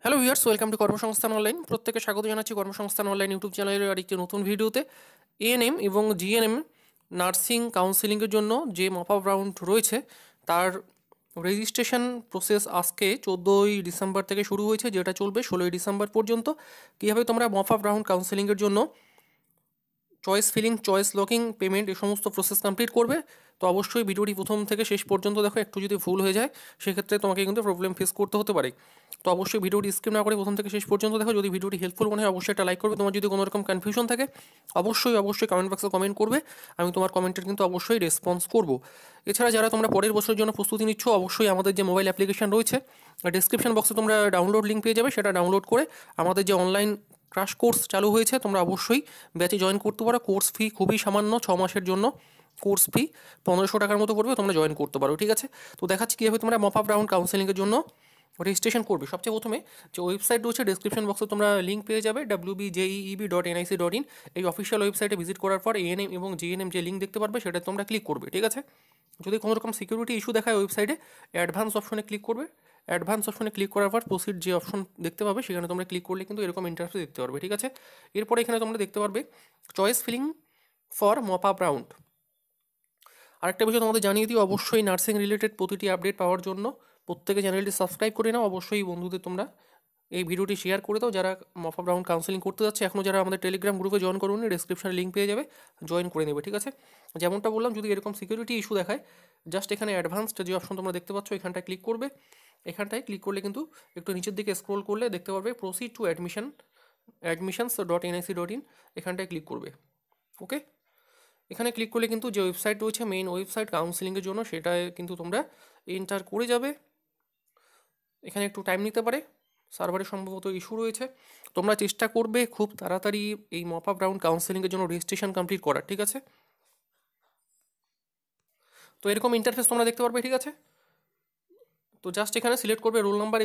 Hello viewers, welcome to কর্মসংস্থান online. প্রত্যেকে স্বাগত জানাচ্ছি কর্মসংস্থান অনলাইন ইউটিউব চ্যানেলের আরেকটি নতুন ভিডিওতে। এএনএম এবং জিএনএম নার্সিং কাউন্সিলিংয়ের জন্য যে মপ আপ রাউন্ড রয়েছে তার রেজিস্ট্রেশন প্রসেস আজকে 14ই ডিসেম্বর থেকে শুরু হয়েছে, যেটা চলবে 16ই ডিসেম্বর পর্যন্ত। কীভাবে তোমরা মপ আপ রাউন্ড কাউন্সিলিংয়ের জন্য choice filling, choice locking, payment এই সমস্ত প্রসেস কমপ্লিট করবে, তো অবশ্যই ভিডিওটি প্রথম থেকে শেষ পর্যন্ত দেখো। একটু যদি ভুল হয়ে যায় সেক্ষেত্রে তোমাকে কিন্তু প্রবলেম ফেস করতে হতে পারে। তো অবশ্যই ভিডিওটি স্কিপ না করে প্রথম থেকে শেষ পর্যন্ত দেখো। যদি ভিডিওটি হেল্পফুল মনে হয় অবশ্যই একটা লাইক করবে। তোমার যদি কোনো রকম কনফিউশন থাকে অবশ্যই কমেন্ট বক্সে কমেন্ট করবে, আমি তোমার কমেন্টের কিন্তু অবশ্যই রেসপন্স করব। এছাড়া যারা তোমরা পরের বছরের জন্য প্রস্তুতি নিচ্ছ, অবশ্যই আমাদের যে মোবাইল অ্যাপ্লিকেশন রয়েছে ডিসক্রিপশন বক্সে তোমরা ডাউনলোড লিঙ্ক পেয়ে যাবে, সেটা ডাউনলোড করে আমাদের যে অনলাইন ক্রাশ কোর্স চালু হয়েছে তোমরা অবশ্যই ব্যাচে জয়েন করতে পারো। কোর্স ফি খুবই সামান্য, 6 মাসের জন্য কোর্স ফি 1500 টাকার মতো পড়বে, তোমরা জয়েন করতে পারো। ঠিক আছে, তো দেখাচ্ছি কীভাবে তোমরা মপ আপ রাউন্ড কাউন্সেলিংয়ের জন্য রেজিস্ট্রেশন করবে। সবচেয়ে প্রথমে যে ওয়েবসাইট রয়েছে ডিসক্রিপশন বক্সে তোমরা লিঙ্ক পেয়ে যাবে wbjeeb.nic.in। এই অফিসিয়াল ওয়েবসাইটে ভিজিট করার পর এএনএম এবং জিএনএম যে লিঙ্ক দেখতে পারবে সেটা তোমরা ক্লিক করবে। ঠিক আছে, যদি কোনো রকম সিকিউরিটি ইস্যু দেখায় ওয়েবসাইটে অ্যাডভান্স অপশনে ক্লিক করবে। অ্যাডভান্স অপশনে ক্লিক করার পর প্রসিড যে অপশন দেখতে পাবে সেখানে তোমরা ক্লিক করলে কিন্তু এরকম ইন্টারফেস দেখতে পারবে। ঠিক আছে, এরপরে এখানে তোমরা দেখতে পারবে choice filling for mop up round. আরেকটা বিষয় তোমাদের জানিয়ে দিই, অবশ্যই নার্সিং রিলেটেড প্রতিটি আপডেট পাওয়ার জন্য প্রত্যেকে চ্যানেলটি সাবস্ক্রাইব করে নাও। অবশ্যই বন্ধুদের তোমরা এই ভিডিওটি শেয়ার করে দাও যারা মপ আপ রাউন্ড কাউন্সেলিং করতে যাচ্ছে। এখনও যারা আমাদের টেলিগ্রাম গ্রুপে জয়েন করুন, ডিসক্রিপশনে লিঙ্ক পেয়ে যাবে, জয়েন করে নেবে। ঠিক আছে, যেমনটা বললাম, যদি এরকম সিকিউরিটি ইস্যু দেখায় জাস্ট এখানে অ্যাডভান্সড যে অপশন তোমরা দেখতে পাচ্ছ এখানটায় ক্লিক করবে। এখানটায় ক্লিক করলে কিন্তু একটু নিচের দিকে স্ক্রোল করলে দেখতে পারবে প্রসিড টু admissions.nic.in, এখানটায় ক্লিক করবে। ওকে, এখানে ক্লিক করলে কিন্তু যে ওয়েবসাইট রয়েছে মেইন ওয়েবসাইট কাউন্সিলিংয়ের জন্য সেটায় কিন্তু তোমরা এন্টার করে যাবে। এখানে একটু টাইম নিতে পারে, সার্ভারে সম্ভবত ইস্যু রয়েছে। তোমরা চেষ্টা করবে খুব তাড়াতাড়ি এই মপ আপ রাউন্ড কাউন্সিলিংয়ের জন্য রেজিস্ট্রেশন কমপ্লিট করার। ঠিক আছে, তো এরকম ইন্টারফেস তোমরা দেখতে পারবে। ঠিক আছে, তো জাস্ট এখানে সিলেক্ট করবে রোল নাম্বার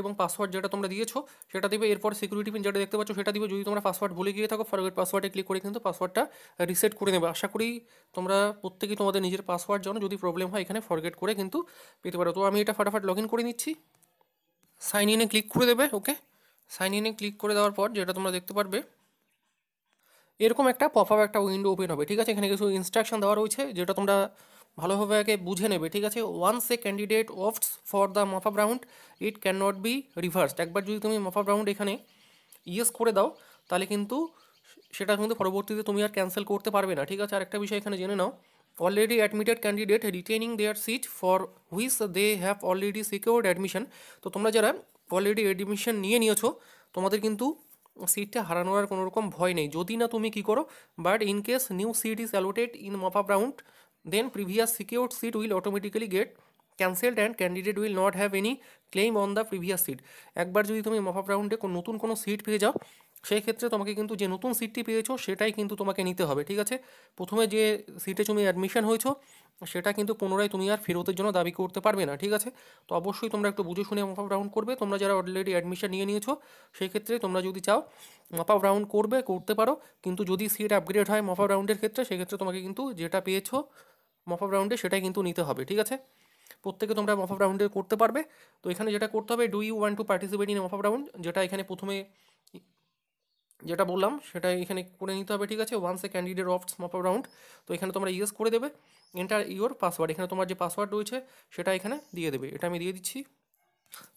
এবং পাসওয়ার্ড যেটা তোমরা দিয়েছো সেটা দিবে। এরপর সিকিউরিটি পিন যেটা দেখতে পাচ্ছ সেটা দিবে। যদি তোমরা পাসওয়ার্ড ভুলে গিয়ে থাকো ফরগেট পাসওয়ার্ডে ক্লিক করে কিন্তু পাসওয়ার্ডটা রিসেট করে নেবে। আশা করি তোমরা প্রত্যেকেই তোমাদের নিজের পাসওয়ার্ড জানো, যদি প্রবলেম হয় এখানে ফরগেট করে কিন্তু পেতে পারো। তো আমি এটা ফাটাফাট লগ ইন করে নিচ্ছি। সাইন ইনে ক্লিক করে দেবে। ওকে, সাইন ইনে ক্লিক করে দেওয়ার পর যেটা তোমরা দেখতে পারবে এরকম একটা পপ আপ একটা উইন্ডো ওপেন হবে। ঠিক আছে, এখানে কিছু ইনস্ট্রাকশন দেওয়া রয়েছে যেটা তোমরা ভালোভাবে আগে বুঝে নেবে। ঠিক আছে, once a candidate opts for the mop up round it can not be reversed. একবার যদি তুমি মপ আপ রাউন্ড এখানে ইয়েস করে দাও তাহলে কিন্তু সেটা কিন্তু পরবর্তীতে তুমি আর ক্যান্সেল করতে পারবে না। ঠিক আছে, আরেকটা বিষয় এখানে জেনে নাও, already admitted candidate retaining their seat for which they have already secured admission. তো তোমরা যারা অলরেডি অ্যাডমিশন নিয়েছো তোমাদের কিন্তু সিটটা হারানোর আর কোনো রকম ভয় নেই, যদি না তুমি কী করো, but in case new seat is allotted in mop up round then previous secured seat will automatically get cancelled and candidate will not have any claim on the previous seat. একবার যদি তুমি মপ আপ রাউন্ডে নতুন কোনো seat পেয়ে যাও সেই ক্ষেত্রে তোমাকে কিন্তু যে নতুন সিটটি পেয়েছো সেটাই কিন্তু তোমাকে নিতে হবে। ঠিক আছে, প্রথমে যে সিটে তুমি অ্যাডমিশন হয়েছো সেটা কিন্তু পুনরায় তুমি আর ফেরতের জন্য দাবি করতে পারবে না। ঠিক আছে, তো অবশ্যই তোমরা একটু বুঝে শুনে মপ আপ রাউন্ড করবে। তোমরা যারা অলরেডি অ্যাডমিশন নিয়ে নিয়েছো সেই ক্ষেত্রে তোমরা যদি চাও মপ আপ রাউন্ড করতে পারো, কিন্তু যদি সিট আপগ্রেড হয় মপ আপ রাউন্ডের ক্ষেত্রে সেক্ষেত্রে তোমাকে কিন্তু যেটা পেয়েছো মপ আপ রাউন্ডে সেটাই কিন্তু নিতে হবে। ঠিক আছে, প্রত্যেকে তোমরা মপ আপ রাউন্ডে করতে পারবে। তো এখানে যেটা করতে হবে, do you want to participate in mop up round, যেটা এখানে প্রথমে যেটা বললাম সেটা এখানে করে নিতে হবে। ঠিক আছে, once a candidate opts mop up round, তো এখানে তোমরা ইয়েস করে দেবে। এন্টার ইওর পাসওয়ার্ড, এখানে তোমার যে পাসওয়ার্ড রয়েছে সেটা এখানে দিয়ে দেবে। এটা আমি দিয়ে দিচ্ছি।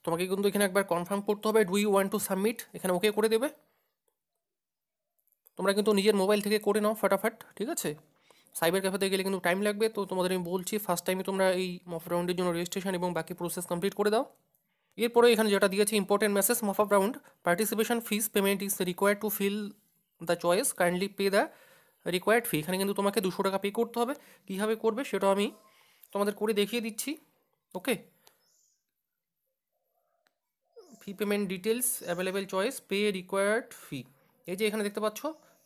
তোমাকে কিন্তু এখানে একবার কনফার্ম করতে হবে, do you want to submit, এখানে ওকে করে দেবে। তোমরা কিন্তু নিজের মোবাইল থেকে করে নাও ফাটাফাট। ঠিক আছে, সাইবার ক্যাফেতে গেলে কিন্তু টাইম লাগবে, তো তোমাদের আমি বলছি ফার্স্ট টাইমে তোমরা এই মপ আপ রাউন্ডের জন্য রেজিস্ট্রেশন এবং বাকি প্রসেস কমপ্লিট করে দাও। এরপরে এখানে যেটা দিয়েছে important message, mop up round participation fees payment is required to fill the choice, kindly pay the required fee. এখানে কিন্তু তোমাকে 200 টাকা পে করতে হবে। কীভাবে করবে সেটাও আমি তোমাদের করে দেখিয়ে দিচ্ছি। Okay, fee payment details available choice pay required fee, এই যে এখানে দেখতে পাচ্ছ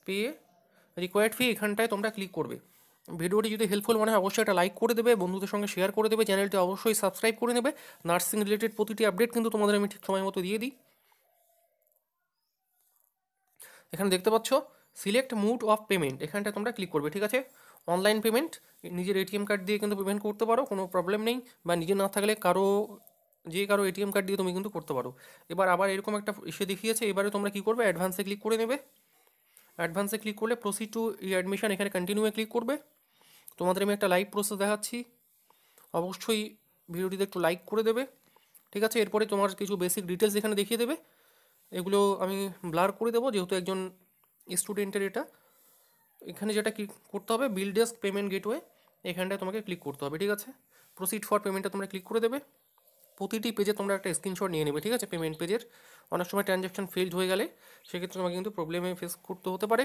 পে রিকোয়ার্ড ফি, এখানটায় তোমরা ক্লিক করবে। ভিডিওটি যদি হেল্পফুল মনে হয় অবশ্যই একটা লাইক করে দেবে, বন্ধুদের সঙ্গে শেয়ার করে দেবে, চ্যানেলটি অবশ্যই সাবস্ক্রাইব করে নেবে। নার্সিং রিলেটেড প্রতিটি আপডেট কিন্তু তোমাদের আমি ঠিক সময় মতো দিয়ে দিই। এখানে দেখতে পাচ্ছ সিলেক্ট মুড অফ পেমেন্ট, এখানটায় তোমরা ক্লিক করবে। ঠিক আছে, অনলাইন পেমেন্ট, নিজের এটিএম কার্ড দিয়ে কিন্তু পেমেন্ট করতে পারো, কোনো প্রবলেম নেই, বা নিজে না থাকলে কারো যে কারো এটিএম কার্ড দিয়ে তুমি কিন্তু করতে পারো। এবার আবার এরকম একটা এসে দেখিয়েছে, এবারে তোমরা কী করবে, অ্যাডভান্সে ক্লিক করে নেবে। অ্যাডভান্সে ক্লিক করলে প্রসিড টু অ্যাডমিশন, এখানে কন্টিনিউয়ে ক্লিক করবে। তোমাদের আমি একটা লাইভ প্রসেস দেখাচ্ছি, অবশ্যই ভিডিওটিতে একটু লাইক করে দেবে, ঠিক আছে। এরপরে তোমার কিছু বেসিক ডিটেলস এখানে দেখিয়ে দেবে, এগুলো আমি ব্লার করে দেবো যেহেতু একজন স্টুডেন্টের এটা। এখানে যেটা কি করতে হবে, বিল ডেস্ক পেমেন্ট গেটওয়ে, এখানটায় তোমাকে ক্লিক করতে হবে, ঠিক আছে। প্রসিড ফর পেমেন্টটা তোমরা ক্লিক করে দেবে। প্রতিটি পেজে তোমরা একটা স্ক্রিনশট নিয়ে নেবে, ঠিক আছে, পেমেন্ট পেজের। অনেক সময় ট্রানজ্যাকশন ফেলড হয়ে গেলে সেক্ষেত্রে তোমাকে কিন্তু প্রবলেমে ফেস করতে হতে পারে।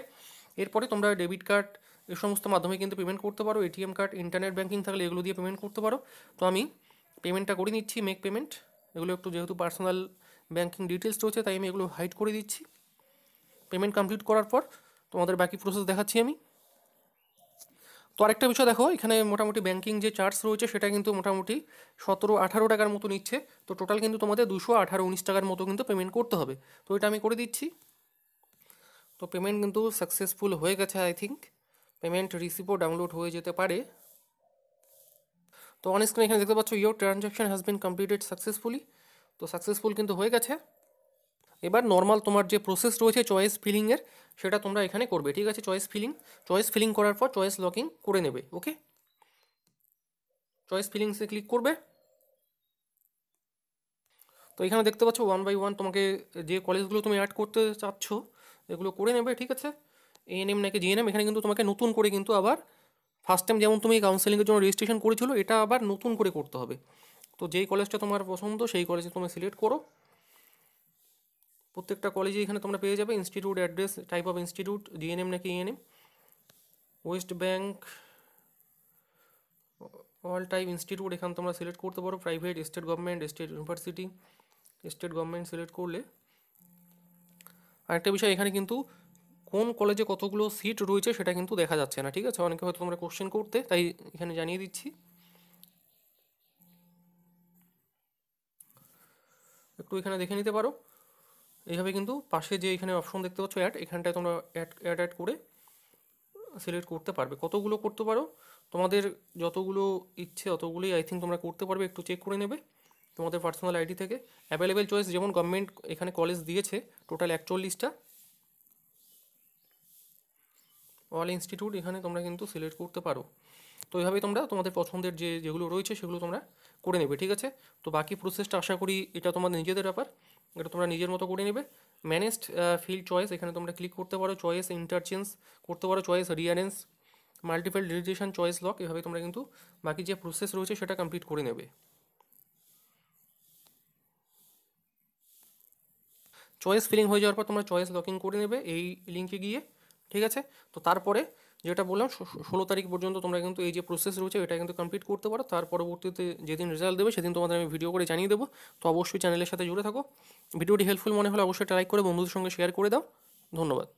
এরপরে তোমরা ডেবিট কার্ড এই সমস্ত মাধ্যমে কিন্তু পেমেন্ট করতে পারো, এটিএম কার্ড, ইন্টারনেট ব্যাঙ্কিং থাকলে এগুলো দিয়ে পেমেন্ট করতে পারো। তো আমি পেমেন্টটা করে নিচ্ছি, মেক পেমেন্ট। এগুলো একটু যেহেতু পার্সোনাল ব্যাঙ্কিং ডিটেলস রয়েছে তাই আমি এগুলো হাইড করে দিচ্ছি। পেমেন্ট কমপ্লিট করার পর তোমাদের বাকি প্রসেস দেখাচ্ছি আমি। তো আরেকটা বিষয় দেখো, এখানে মোটামুটি ব্যাঙ্কিং যে চার্জ রয়েছে সেটা কিন্তু মোটামুটি 17-18 টাকার মতো নিচ্ছে। তো টোটাল কিন্তু তোমাদের 218-19 টাকার মতো কিন্তু পেমেন্ট করতে হবে। তো এটা আমি করে দিচ্ছি। তো পেমেন্ট কিন্তু সাকসেসফুল হয়ে গেছে, আই থিঙ্ক পেমেন্ট রিসিপ্টও ডাউনলোড হয়ে যেতে পারে। তো অন স্ক্রিন এখানে দেখতে পাচ্ছ your transaction has been completed successfully. তো সাকসেসফুল কিন্তু হয়ে গেছে। এবার নর্মাল তোমার যে প্রসেস রয়েছে চয়েস ফিলিংয়ের, সেটা তোমরা এখানে করবে, ঠিক আছে। চয়েস ফিলিং করার পর চয়েস লকিং করে নেবে, ওকে। চয়েস ফিলিংসে ক্লিক করবে। তো এখানে দেখতে পাচ্ছ 1 বাই 1 তোমাকে যে কলেজগুলো তুমি অ্যাড করতে চাচ্ছ এগুলো করে নেবে, ঠিক আছে। এএনএম নাকি জিএনএম, এখানে কিন্তু তোমাকে নতুন করে কিন্তু আবার ফার্স্ট টাইম যেমন তুমি কাউন্সেলিংয়ের জন্য রেজিস্ট্রেশন করেছিল এটা আবার নতুন করে করতে হবে। তো যেই কলেজটা তোমার পছন্দ সেই কলেজে তুমি সিলেক্ট করো। প্রত্যেকটা কলেজে এখানে তোমরা পেয়ে যাবে institute address, type of institute, GNM নাকি ANM, West Bengal, all type institute এখানে তোমরা সিলেক্ট করতে পারো, private, state government, state university. State government select করলে আরেকটা বিষয়, এখানে কিন্তু কোন কলেজে কতগুলো সিট রয়েছে সেটা কিন্তু দেখা যাচ্ছে না, ঠিক আছে। অনেকে হয়তো তোমরা কোশ্চেন করতে, তাই এখানে জানিয়ে দিচ্ছি। একটু এখানে দেখে নিতে পারো। এইভাবে কিন্তু পাশে যে এখানে অপশন দেখতে পাচ্ছ অ্যাড, এখানটায় তোমরা অ্যাড করে সিলেক্ট করতে পারবে। কতগুলো করতে পারো, তোমাদের যতগুলো ইচ্ছে অতগুলোই আই থিঙ্ক তোমরা করতে পারবে। একটু চেক করে নেবে তোমাদের পার্সোনাল আইডি থেকে। অ্যাভেলেবেল চয়েস যেমন গভর্নমেন্ট এখানে কলেজ দিয়েছে টোটাল 41টা, অল ইনস্টিটিউট এখানে তোমরা কিন্তু সিলেক্ট করতে পারো। তো এইভাবে তোমরা তোমাদের পছন্দের যেগুলো রয়েছে সেগুলো তোমরা করে নেবে, ঠিক আছে। তো বাকি প্রসেসটা আশা করি এটা তোমাদের নিজেদের ব্যাপার, এটা তোমরা নিজের মতো করে নেবে। ম্যানেজড ফিল্ড চয়েস এখানে তোমরা ক্লিক করতে পারো, চয়েস ইন্টারচেঞ্জ করতে পারো, choice rearrange, multiple ডিলিটেশন, choice lock, এভাবে তোমরা কিন্তু বাকি যে প্রসেস রয়েছে সেটা কমপ্লিট করে নেবে। চয়েস ফিলিং হয়ে যাওয়ার পর তোমরা চয়েস লকিং করে নেবে এই লিঙ্কে গিয়ে, ঠিক আছে। তো তারপরে যেটা বললাম 16 তারিখ পর্যন্ত তোমরা কিন্তু এই যে প্রসেস রয়েছে এটা কিন্তু কমপ্লিট করতে পারো। তার পরবর্তীতে যেদিন রেজাল্ট দেবে সেদিন তোমাদের আমি ভিডিও করে জানিয়ে দেবো। তো অবশ্যই চ্যানেলের সাথে জুড়ে থাকো। ভিডিওটি হেল্পফুল মনে হলে অবশ্যই লাইক করে বন্ধুদের সঙ্গে শেয়ার করে দাও। ধন্যবাদ।